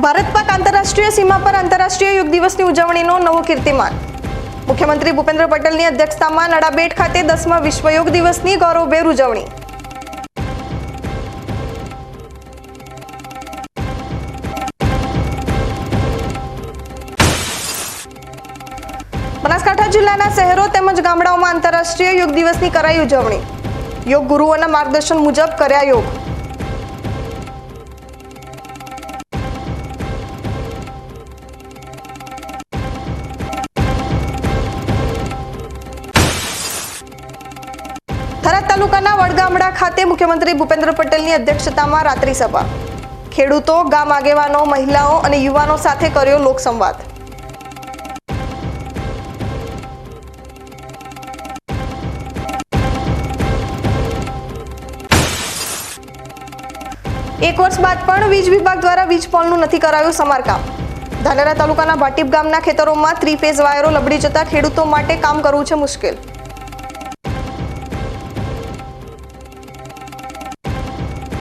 ભારત પાક આંતરરાષ્ટ્રીય સીમા પર આંતરરાષ્ટ્રીય યોગ દિવસની ઉજવણીનો નવો કીર્તિમાન। મુખ્યમંત્રી ભૂપેન્દ્ર પટેલની અધ્યક્ષતામાં નડાબેટ ખાતે 10મા વિશ્વ યોગ દિવસની ગૌરવભેર ઉજવણી। બનાસકાંઠા જિલ્લાના શહેરો તેમજ ગામડાઓમાં આંતરરાષ્ટ્રીય યોગ દિવસની કરાઈ ઉજવણી। યોગ ગુરુઓના માર્ગદર્શન મુજબ કર્યા યોગ। થરાદ તાલુકાના વડગામડા ખાતે મુખ્યમંત્રી ભૂપેન્દ્ર પટેલની અધ્યક્ષતામાં રાત્રિ સભા। ખેડૂતો, ગામ આગેવાનો, મહિલાઓ અને યુવાનો સાથે કર્યો લોકસંવાદ। એક વર્ષ બાદ પણ વીજ વિભાગ દ્વારા વીજ પોલનું નથી કરાયું સમારકામ। ધાનેરા તાલુકાના ભાટીપ ગામના ખેતરોમાં 3 ફેઝ વાયરો લબડી જતા ખેડૂતો માટે કામ કરવું છે મુશ્કેલ।